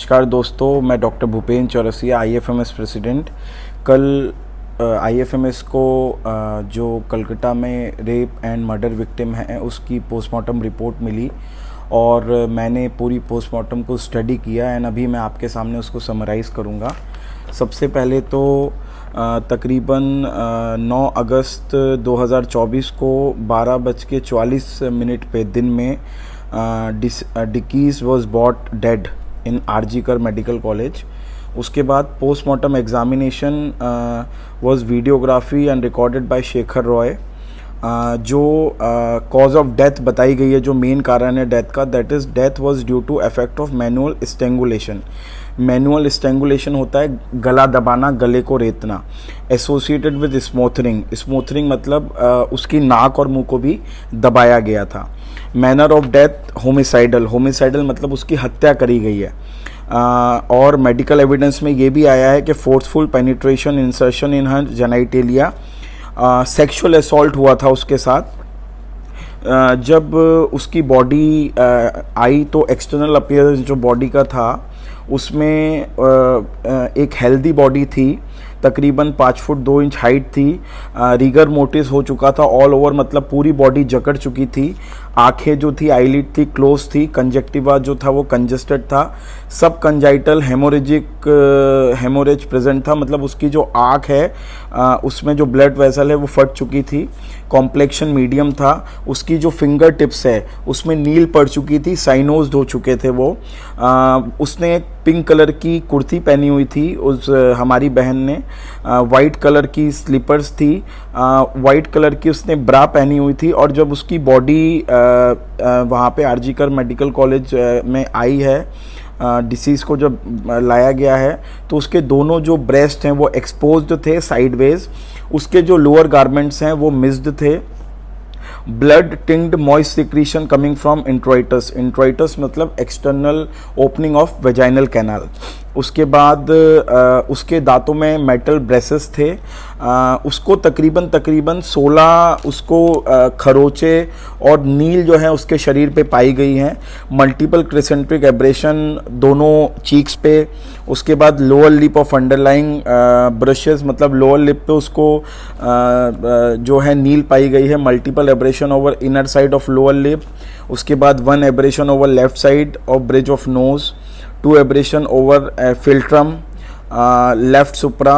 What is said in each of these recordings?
नमस्कार दोस्तों, मैं doctor Bhupen Chaurasia IFMS president. कल आईएफएमएस को जो कलकत्ता में रेप एंड मर्डर विक्टिम है उसकी पोस्टमार्टम रिपोर्ट मिली और मैंने पूरी पोस्टमार्टम को स्टडी किया एंड अभी मैं आपके सामने उसको समराइज़ करूँगा। सबसे पहले तो तकरीबन 9 अगस्त 2024 को 12:44 पे दिन में डिकीज़ was bought dead in RG Kar medical college. उसके बाद postmortem examination was videography and recorded by Shekhar Roy. जो कॉज ऑफ डेथ बताई गई है, जो मेन कारण है डेथ का, that is death was due to effect of manual strangulation. Manual strangulation होता है गला दबाना, गले को रेतना, एसोसिएटेड विद स्मोथरिंग। स्मोथरिंग मतलब उसकी नाक और मुंह को भी दबाया गया था। Manner of death homicidal, homicidal मतलब उसकी हत्या करी गई है। और मेडिकल एविडेंस में ये भी आया है कि फोर्सफुल पेनिट्रेशन इंसर्शन इन हर जेनाइटेलिया, सेक्सुअल असॉल्ट हुआ था उसके साथ। जब उसकी बॉडी आई तो एक्सटर्नल अपीयरेंस जो बॉडी का था उसमें एक हेल्दी बॉडी थी, तकरीबन 5 फुट 2 इंच हाइट थी। रिगर मोर्टिस हो चुका था ऑल ओवर, मतलब पूरी बॉडी जकड़ चुकी थी। आंखें जो थी आईलिड थी क्लोज थी। कंजक्टिवा जो था वो कंजस्टेड था। सब कंजाइटल हेमोरेजिक हेमोरेज प्रेजेंट था, मतलब उसकी जो आँख है उसमें जो ब्लड वेसल है वो फट चुकी थी। कॉम्प्लेक्शन मीडियम था। उसकी जो फिंगर टिप्स है उसमें नील पड़ चुकी थी, साइनोज्ड हो चुके थे वो। उसने पिंक कलर की कुर्ती पहनी हुई थी उस हमारी बहन ने। वाइट कलर की स्लीपर्स थी। वाइट कलर की उसने ब्रा पहनी हुई थी। और जब उसकी बॉडी वहाँ पे आरजीकर मेडिकल कॉलेज में आई है, डिसीज़ को जब लाया गया है, तो उसके दोनों जो ब्रेस्ट हैं वो एक्सपोज्ड थे साइडवेज। उसके जो लोअर गारमेंट्स हैं वो मिस्ड थे। Blood tinged moist secretion coming from introitus. Introitus मतलब external opening of vaginal canal. उसके बाद उसके दांतों में मेटल ब्रेसेस थे। उसको तकरीबन 16 उसको खरोचे और नील जो है उसके शरीर पे पाई गई हैं। मल्टीपल क्रिसेंट्रिक एब्रेशन दोनों चीक्स पे। उसके बाद lower lip of underlying bruises, मतलब लोअर लिप पे उसको जो है नील पाई गई है। Multiple abrasion over inner side of lower lip. उसके बाद 1 abrasion over left side of bridge of nose. 2 abrasion over philtrum, left supra,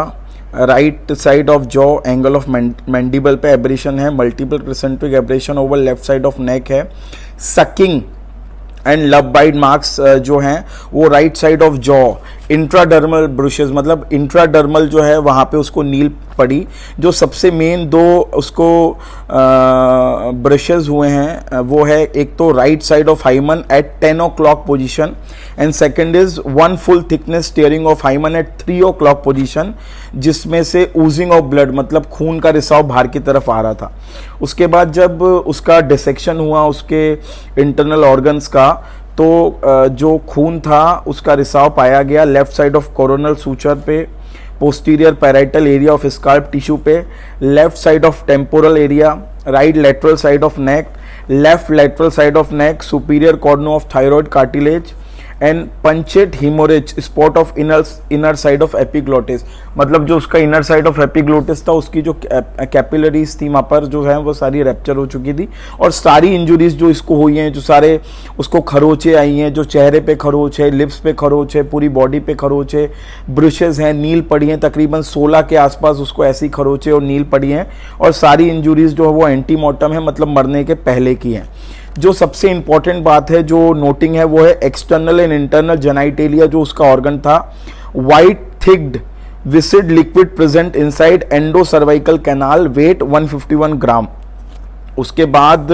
right side of jaw, angle of mandible पे एब्रेशन है। Multiple crescentic abrasion over left side of नेक है। Sucking and love bite marks जो हैं वो right side of jaw. Intradermal bruises मतलब intradermal जो है वहाँ पे उसको नील पड़ी। जो सबसे मेन 2 उसको ब्रशेस हुए हैं वो है एक तो right side of hymen at 10 o'clock position and second is 1 full thickness tearing of hymen at 3 o'clock position, जिसमें से ऊजिंग ऑफ ब्लड मतलब खून का रिसाव बाहर की तरफ आ रहा था। उसके बाद जब उसका डिसेक्शन हुआ उसके इंटरनल ऑर्गन्स का, तो जो खून था उसका रिसाव पाया गया left side of coronal suture पे, posterior parietal area of scalp tissue पे, left side of temporal area, right lateral side of neck, left lateral side of neck, superior cordon of thyroid cartilage and punctate haemorrhage spot of inner side of epiglottis. मतलब जो उसका inner side of epiglottis था उसकी जो capillaries थी वहाँ पर जो है वो सारी रैप्चर हो चुकी थी। और सारी इंजुरीज जो इसको हुई हैं, जो सारे उसको खरोचे आई हैं, जो चेहरे पे खरोच है, लिप्स पे खरोच है, पूरी बॉडी पे खरोच है, ब्रशेज हैं, नील पड़ी हैं, तकरीबन 16 के आसपास उसको ऐसी खरोचे और नील पड़ी हैं। और सारी इंजुरीज जो है वो एंटीमोर्टम है, मतलब मरने के पहले की हैं। जो सबसे इंपॉर्टेंट बात है जो नोटिंग है वो है एक्सटर्नल एंड इंटरनल जेनाइटेलिया जो उसका ऑर्गन था, white thick viscid liquid present inside endocervical canal, weight 151 gram. उसके बाद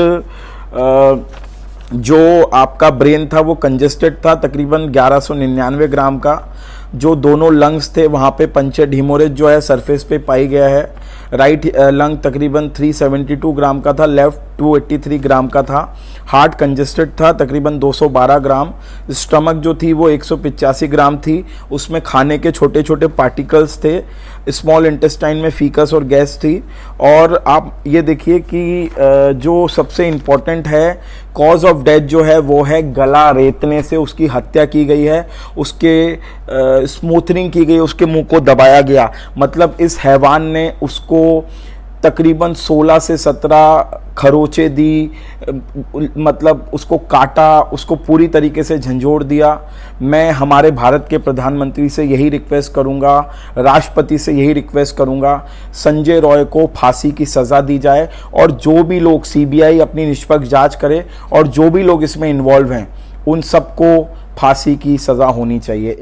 जो आपका ब्रेन था वो कंजेस्टेड था, तकरीबन 1199 ग्राम का। जो दोनों लंग्स थे वहाँ पे पंचेड हीमोरेज जो है सरफेस पे पाई गया है। राइट लंग तकरीबन 372 ग्राम का था, लेफ्ट 283 ग्राम का था। हार्ट कंजेस्टेड था तकरीबन 212 ग्राम। स्टमक जो थी वो 185 ग्राम थी। उसमें खाने के छोटे छोटे पार्टिकल्स थे। स्मॉल इंटेस्टाइन में फीकस और गैस थी। और आप ये देखिए कि जो सबसे इम्पोर्टेंट है, कॉज ऑफ डेथ जो है वो है गला रेतने से उसकी हत्या की गई है। उसके स्मूथनिंग की गई, उसके मुंह को दबाया गया। मतलब इस हैवान ने उसको तकरीबन 16 से 17 खरोचे दी, मतलब उसको काटा, उसको पूरी तरीके से झंझोड़ दिया। मैं हमारे भारत के प्रधानमंत्री से यही रिक्वेस्ट करूंगा, राष्ट्रपति से यही रिक्वेस्ट करूंगा, संजय रॉय को फांसी की सज़ा दी जाए और जो भी लोग, सीबीआई अपनी निष्पक्ष जांच करे और जो भी लोग इसमें इन्वॉल्व हैं उन सबको फांसी की सज़ा होनी चाहिए।